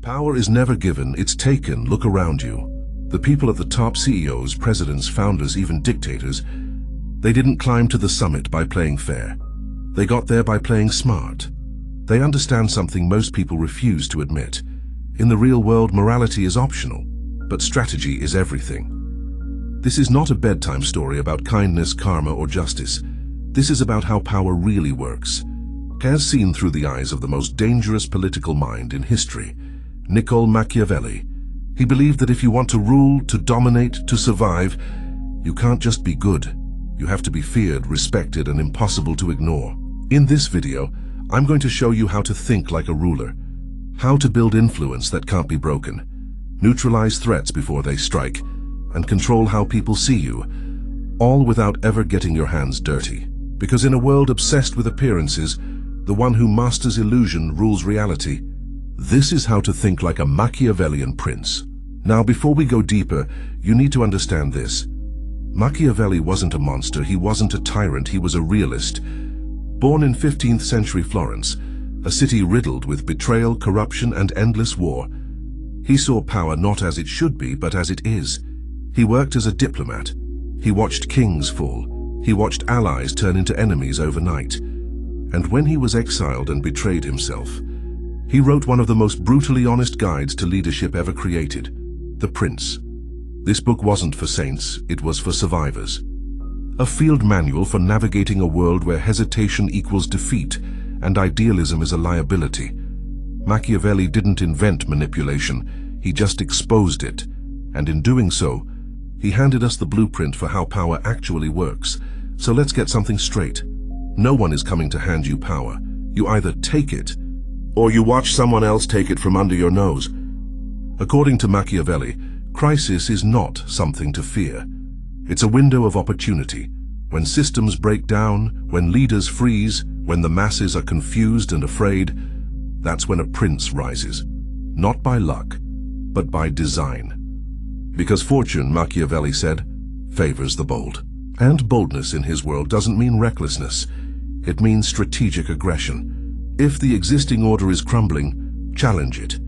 Power is never given, it's taken. Look around you. The people at the top, CEOs, presidents, founders, even dictators, they didn't climb to the summit by playing fair. They got there by playing smart. They understand something most people refuse to admit. In the real world, morality is optional, but strategy is everything. This is not a bedtime story about kindness, karma, or justice. This is about how power really works, as seen through the eyes of the most dangerous political mind in history, Niccolò Machiavelli. He believed that if you want to rule, to dominate, to survive, you can't just be good. You have to be feared, respected, and impossible to ignore. In this video, I'm going to show you how to think like a ruler, how to build influence that can't be broken, neutralize threats before they strike, and control how people see you, all without ever getting your hands dirty. Because in a world obsessed with appearances, the one who masters illusion rules reality. This is how to think like a Machiavellian prince. Now, before we go deeper, you need to understand this. Machiavelli wasn't a monster, he wasn't a tyrant, he was a realist. Born in 15th century Florence, a city riddled with betrayal, corruption, and endless war, he saw power not as it should be, but as it is. He worked as a diplomat. He watched kings fall. He watched allies turn into enemies overnight. And when he was exiled and betrayed himself, he wrote one of the most brutally honest guides to leadership ever created, The Prince. This book wasn't for saints, it was for survivors. A field manual for navigating a world where hesitation equals defeat and idealism is a liability. Machiavelli didn't invent manipulation, he just exposed it. And in doing so, he handed us the blueprint for how power actually works. So let's get something straight. No one is coming to hand you power. You either take it, or you watch someone else take it from under your nose. According to Machiavelli, crisis is not something to fear. It's a window of opportunity. When systems break down, when leaders freeze, when the masses are confused and afraid, that's when a prince rises. Not by luck, but by design. Because fortune, Machiavelli said, favors the bold. And boldness in his world doesn't mean recklessness. It means strategic aggression. If the existing order is crumbling, challenge it.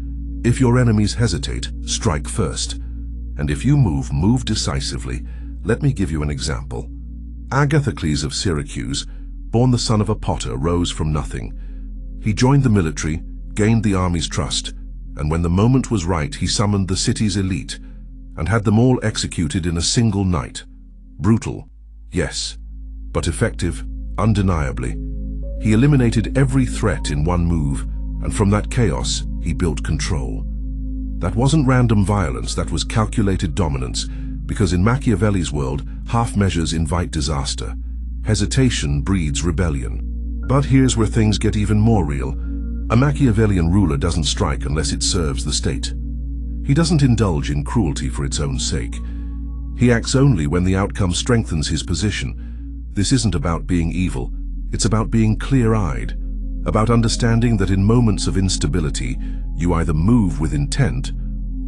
If your enemies hesitate, strike first. And if you move decisively. Let me give you an example. Agathocles of Syracuse, born the son of a potter, rose from nothing. He joined the military, gained the army's trust, and when the moment was right, he summoned the city's elite and had them all executed in a single night. Brutal, yes, but effective, undeniably. He eliminated every threat in one move, and from that chaos, he built control. That wasn't random violence, that was calculated dominance, because in Machiavelli's world, half measures invite disaster. Hesitation breeds rebellion. But here's where things get even more real. A Machiavellian ruler doesn't strike unless it serves the state. He doesn't indulge in cruelty for its own sake. He acts only when the outcome strengthens his position. This isn't about being evil. It's about being clear-eyed, about understanding that in moments of instability, you either move with intent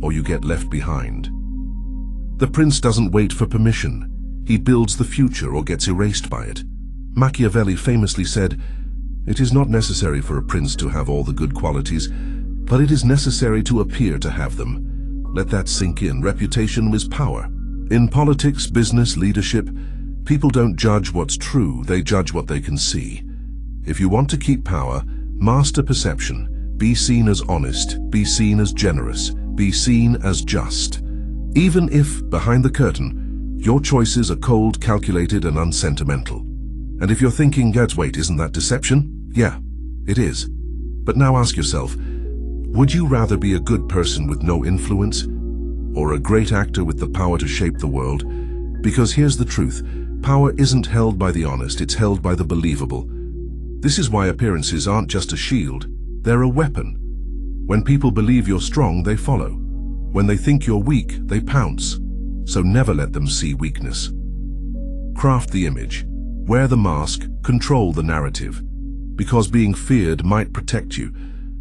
or you get left behind. The prince doesn't wait for permission. He builds the future or gets erased by it. Machiavelli famously said, "It is not necessary for a prince to have all the good qualities, but it is necessary to appear to have them." Let that sink in. Reputation is power. In politics, business, leadership, people don't judge what's true, they judge what they can see. If you want to keep power, master perception. Be seen as honest, be seen as generous, be seen as just. Even if, behind the curtain, your choices are cold, calculated, and unsentimental. And if you're thinking, wait, isn't that deception? Yeah, it is. But now ask yourself, would you rather be a good person with no influence, or a great actor with the power to shape the world? Because here's the truth, power isn't held by the honest, it's held by the believable. This is why appearances aren't just a shield, they're a weapon. When people believe you're strong, they follow. When they think you're weak, they pounce. So never let them see weakness. Craft the image, wear the mask, control the narrative. Because being feared might protect you,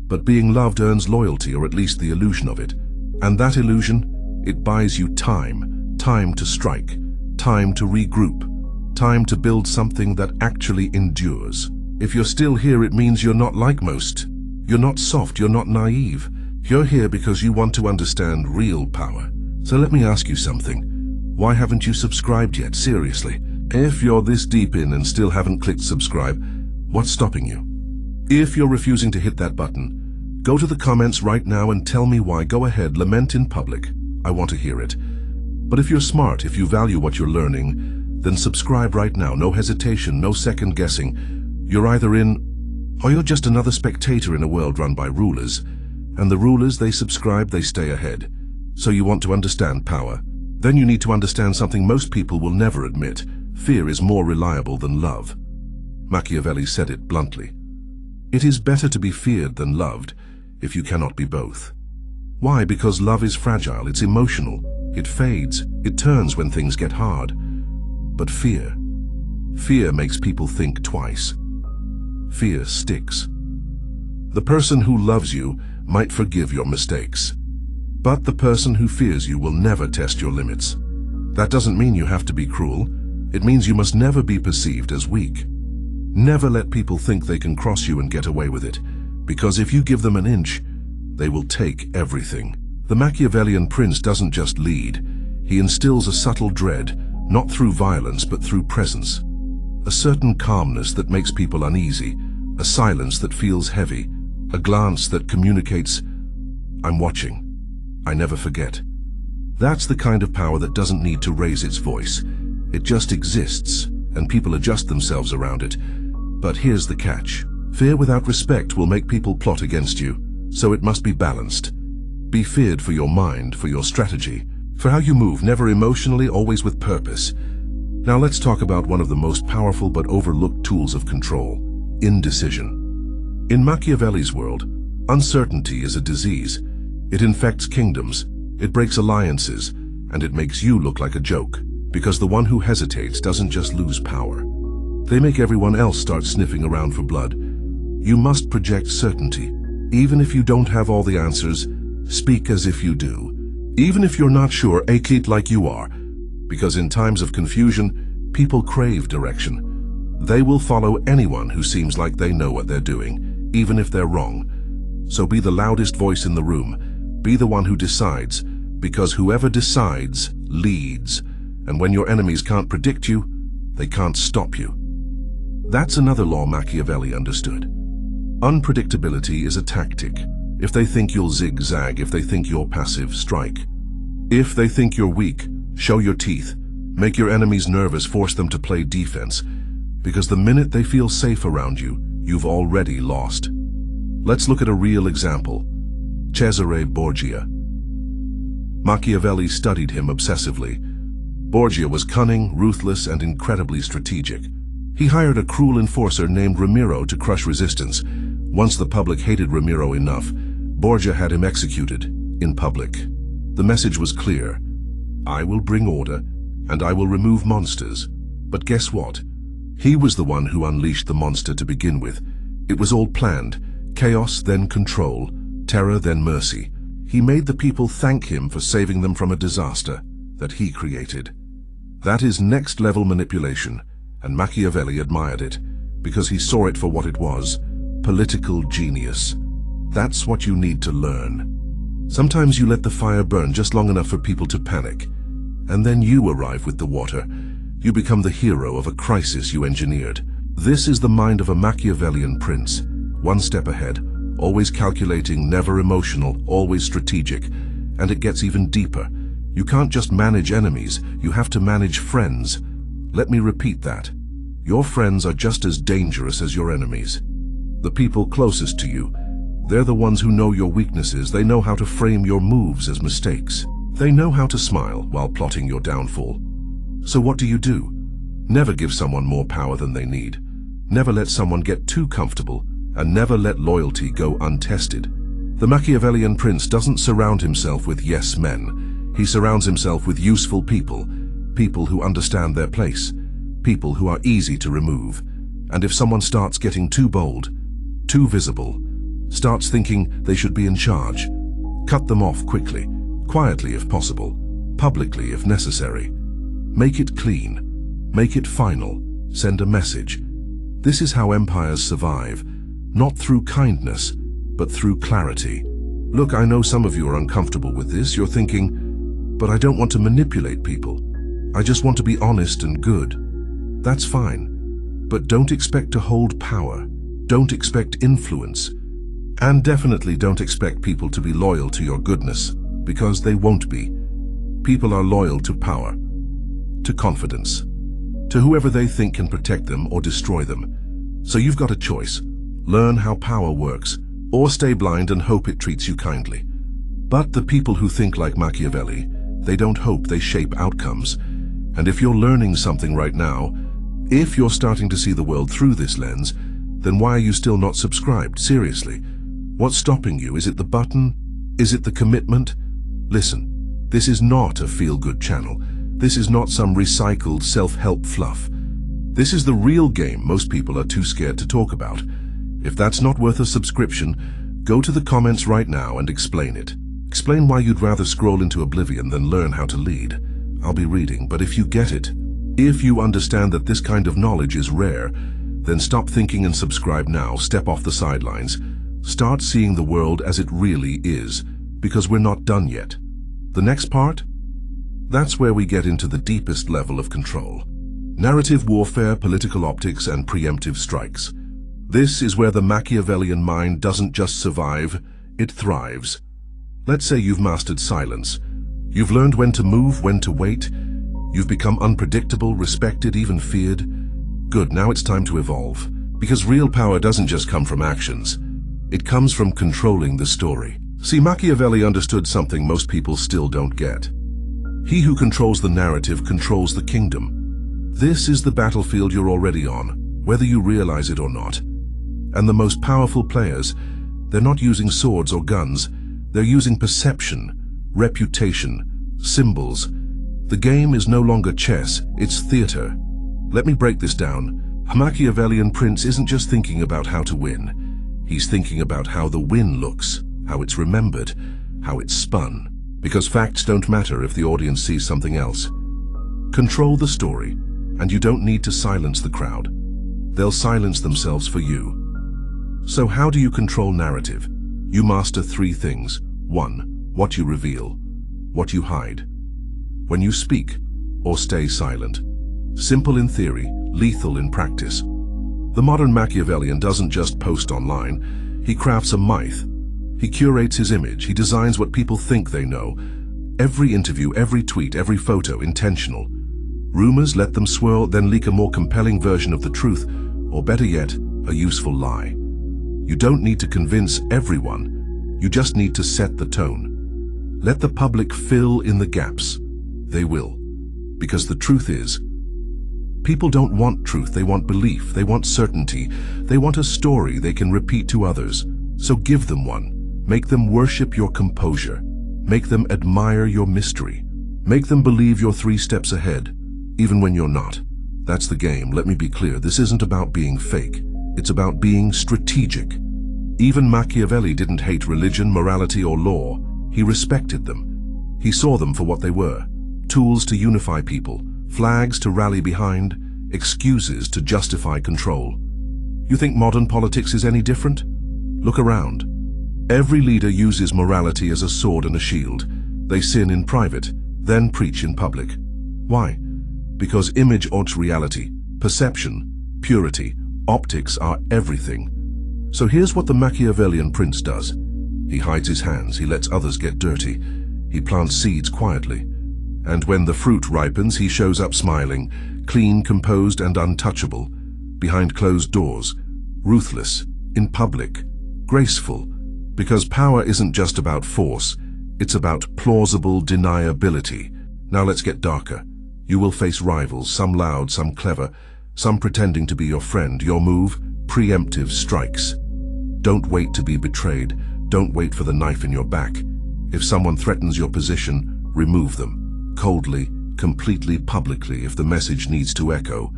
but being loved earns loyalty, or at least the illusion of it. And that illusion, it buys you time. Time to strike, time to regroup, time to build something that actually endures. If you're still here, it means you're not like most. You're not soft, you're not naive. You're here because you want to understand real power. So let me ask you something. Why haven't you subscribed yet? Seriously. If you're this deep in and still haven't clicked subscribe, what's stopping you? If you're refusing to hit that button, go to the comments right now and tell me why. Go ahead, lament in public. I want to hear it. But if you're smart, if you value what you're learning, then subscribe right now. No hesitation, no second guessing. You're either in, or you're just another spectator in a world run by rulers. And the rulers, they subscribe, they stay ahead. So you want to understand power. Then you need to understand something most people will never admit. Fear is more reliable than love. Machiavelli said it bluntly. It is better to be feared than loved, if you cannot be both. Why? Because love is fragile, it's emotional, it fades, it turns when things get hard. But fear makes people think twice. Fear sticks. The person who loves you might forgive your mistakes, but the person who fears you will never test your limits. That doesn't mean you have to be cruel. It means you must never be perceived as weak. Never let people think they can cross you and get away with it, because if you give them an inch, they will take everything. The Machiavellian prince doesn't just lead. He instills a subtle dread, not through violence but through presence. A certain calmness that makes people uneasy, a silence that feels heavy, a glance that communicates, "I'm watching. I never forget." That's the kind of power that doesn't need to raise its voice. It just exists, and people adjust themselves around it. But here's the catch. Fear without respect will make people plot against you, so it must be balanced. Be feared for your mind, for your strategy, for how you move, never emotionally, always with purpose. Now let's talk about one of the most powerful but overlooked tools of control: indecision. In Machiavelli's world, uncertainty is a disease. It infects kingdoms, it breaks alliances, and it makes you look like a joke, because the one who hesitates doesn't just lose power. They make everyone else start sniffing around for blood. You must project certainty. Even if you don't have all the answers, speak as if you do. Even if you're not sure, act it like you are. Because in times of confusion, people crave direction. They will follow anyone who seems like they know what they're doing, even if they're wrong. So be the loudest voice in the room. Be the one who decides, because whoever decides leads. And when your enemies can't predict you, they can't stop you. That's another law Machiavelli understood. Unpredictability is a tactic. If they think you'll zigzag, if they think you're passive, strike. If they think you're weak, show your teeth. Make your enemies nervous, force them to play defense. Because the minute they feel safe around you, you've already lost. Let's look at a real example. Cesare Borgia. Machiavelli studied him obsessively. Borgia was cunning, ruthless, and incredibly strategic. He hired a cruel enforcer named Ramiro to crush resistance. Once the public hated Ramiro enough, Borgia had him executed in public. The message was clear: I will bring order, and I will remove monsters. But guess what? He was the one who unleashed the monster to begin with. It was all planned. Chaos, then control. Terror, then mercy. He made the people thank him for saving them from a disaster that he created. That is next-level manipulation, and Machiavelli admired it, because he saw it for what it was: political genius. That's what you need to learn. Sometimes you let the fire burn just long enough for people to panic, and then you arrive with the water. You become the hero of a crisis you engineered. This is the mind of a Machiavellian prince, one step ahead, always calculating, never emotional, always strategic. And it gets even deeper. You can't just manage enemies, you have to manage friends. Let me repeat that. Your friends are just as dangerous as your enemies. The people closest to you, they're the ones who know your weaknesses. They know how to frame your moves as mistakes. They know how to smile while plotting your downfall. So what do? Never give someone more power than they need. Never let someone get too comfortable, and never let loyalty go untested. The Machiavellian prince doesn't surround himself with yes men. He surrounds himself with useful people, people who understand their place, people who are easy to remove. And if someone starts getting too bold, too visible, starts thinking they should be in charge, cut them off quickly, quietly if possible, publicly if necessary. Make it clean, make it final, send a message. This is how empires survive, not through kindness, but through clarity. Look, I know some of you are uncomfortable with this. You're thinking, but I don't want to manipulate people. I just want to be honest and good. That's fine. But don't expect to hold power. Don't expect influence. And definitely don't expect people to be loyal to your goodness, because they won't be. People are loyal to power, to confidence, to whoever they think can protect them or destroy them. So you've got a choice. Learn how power works, or stay blind and hope it treats you kindly. But the people who think like Machiavelli, they don't hope, they shape outcomes. And if you're learning something right now, if you're starting to see the world through this lens, then why are you still not subscribed? Seriously. What's stopping you? Is it the button? Is it the commitment? Listen, this is not a feel-good channel. This is not some recycled self-help fluff. This is the real game most people are too scared to talk about. If that's not worth a subscription, go to the comments right now and explain it. Explain why you'd rather scroll into oblivion than learn how to lead. I'll be reading, but if you get it, if you understand that this kind of knowledge is rare, then stop thinking and subscribe now. Step off the sidelines. Start seeing the world as it really is, because we're not done yet. The next part? That's where we get into the deepest level of control. Narrative warfare, political optics, and preemptive strikes. This is where the Machiavellian mind doesn't just survive, it thrives. Let's say you've mastered silence. You've learned when to move, when to wait. You've become unpredictable, respected, even feared. Good, now it's time to evolve. Because real power doesn't just come from actions. It comes from controlling the story. See, Machiavelli understood something most people still don't get. He who controls the narrative controls the kingdom. This is the battlefield you're already on, whether you realize it or not. And the most powerful players, they're not using swords or guns. They're using perception, reputation, symbols. The game is no longer chess, it's theater. Let me break this down. A Machiavellian prince isn't just thinking about how to win. He's thinking about how the win looks, how it's remembered, how it's spun. Because facts don't matter if the audience sees something else. Control the story, and you don't need to silence the crowd. They'll silence themselves for you. So how do you control narrative? You master 3 things. 1. What you reveal. What you hide. When you speak, or stay silent. Simple in theory, lethal in practice. The modern Machiavellian doesn't just post online. He crafts a myth. He curates his image. He designs what people think they know. Every interview, every tweet, every photo, intentional. Rumors, let them swirl, then leak a more compelling version of the truth, or better yet, a useful lie. You don't need to convince everyone. You just need to set the tone. Let the public fill in the gaps. They will. Because the truth is, people don't want truth, they want belief, they want certainty, they want a story they can repeat to others. So give them one. Make them worship your composure. Make them admire your mystery. Make them believe you're 3 steps ahead, even when you're not. That's the game. Let me be clear, this isn't about being fake. It's about being strategic. Even Machiavelli didn't hate religion, morality, or law. He respected them. He saw them for what they were. Tools to unify people, flags to rally behind, excuses to justify control. You think modern politics is any different? Look around. Every leader uses morality as a sword and a shield. They sin in private, then preach in public. Why? Because image odds reality, perception, purity, optics are everything. So here's what the Machiavellian prince does. He hides his hands, he lets others get dirty. He plants seeds quietly. And when the fruit ripens, he shows up smiling, clean, composed, and untouchable, behind closed doors, ruthless, in public, graceful, because power isn't just about force, it's about plausible deniability. Now let's get darker. You will face rivals, some loud, some clever, some pretending to be your friend. Your move, preemptive strikes. Don't wait to be betrayed. Don't wait for the knife in your back. If someone threatens your position, remove them. Coldly, completely, publicly if the message needs to echo.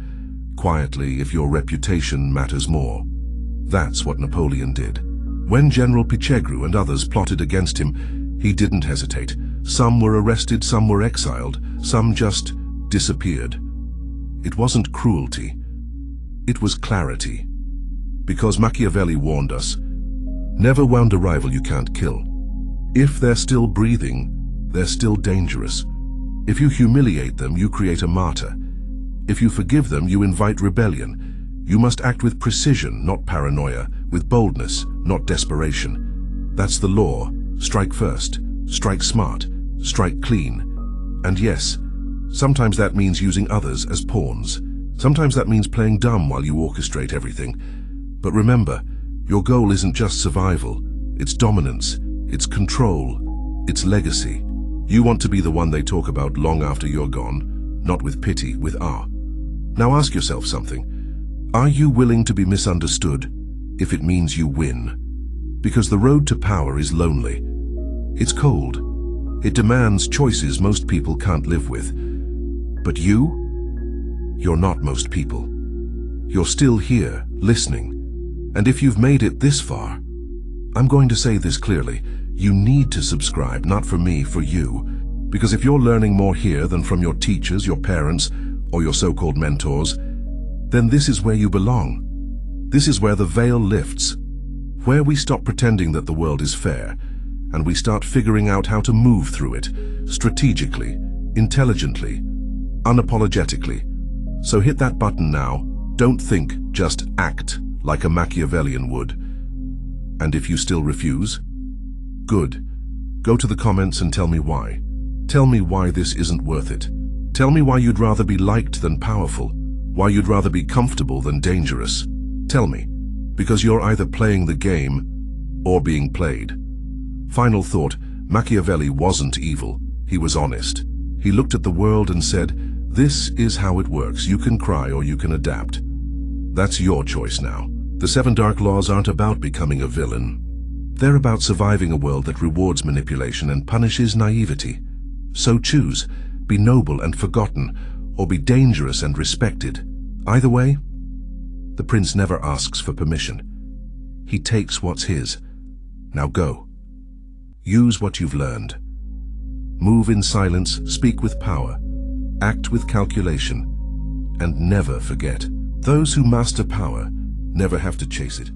Quietly if your reputation matters more. That's what Napoleon did. When General Pichegru and others plotted against him, he didn't hesitate. Some were arrested, some were exiled, some just disappeared. It wasn't cruelty. It was clarity. Because Machiavelli warned us, never wound a rival you can't kill. If they're still breathing, they're still dangerous. If you humiliate them, you create a martyr. If you forgive them, you invite rebellion. You must act with precision, not paranoia, with boldness, not desperation. That's the law. Strike first, strike smart, strike clean. And yes, sometimes that means using others as pawns. Sometimes that means playing dumb while you orchestrate everything. But remember, your goal isn't just survival. It's dominance, it's control, it's legacy. You want to be the one they talk about long after you're gone, not with pity, with awe. Now ask yourself something. Are you willing to be misunderstood if it means you win? Because the road to power is lonely. It's cold. It demands choices most people can't live with. But you're not most people. You're still here, listening. And if you've made it this far, I'm going to say this clearly. You need to subscribe, not for me, for you. Because if you're learning more here than from your teachers, your parents, or your so-called mentors, then this is where you belong. This is where the veil lifts, where we stop pretending that the world is fair, and we start figuring out how to move through it, strategically, intelligently, unapologetically. So hit that button now. Don't think, just act like a Machiavellian would. And if you still refuse, good. Go to the comments and tell me why. Tell me why this isn't worth it. Tell me why you'd rather be liked than powerful, why you'd rather be comfortable than dangerous. Tell me, because you're either playing the game or being played. Final thought, Machiavelli wasn't evil. He was honest. He looked at the world and said, this is how it works. You can cry or you can adapt. That's your choice now. The 7 dark laws aren't about becoming a villain. They're about surviving a world that rewards manipulation and punishes naivety. So choose, be noble and forgotten, or be dangerous and respected. Either way, the prince never asks for permission. He takes what's his. Now go. Use what you've learned. Move in silence, speak with power, act with calculation, and never forget. Those who master power never have to chase it.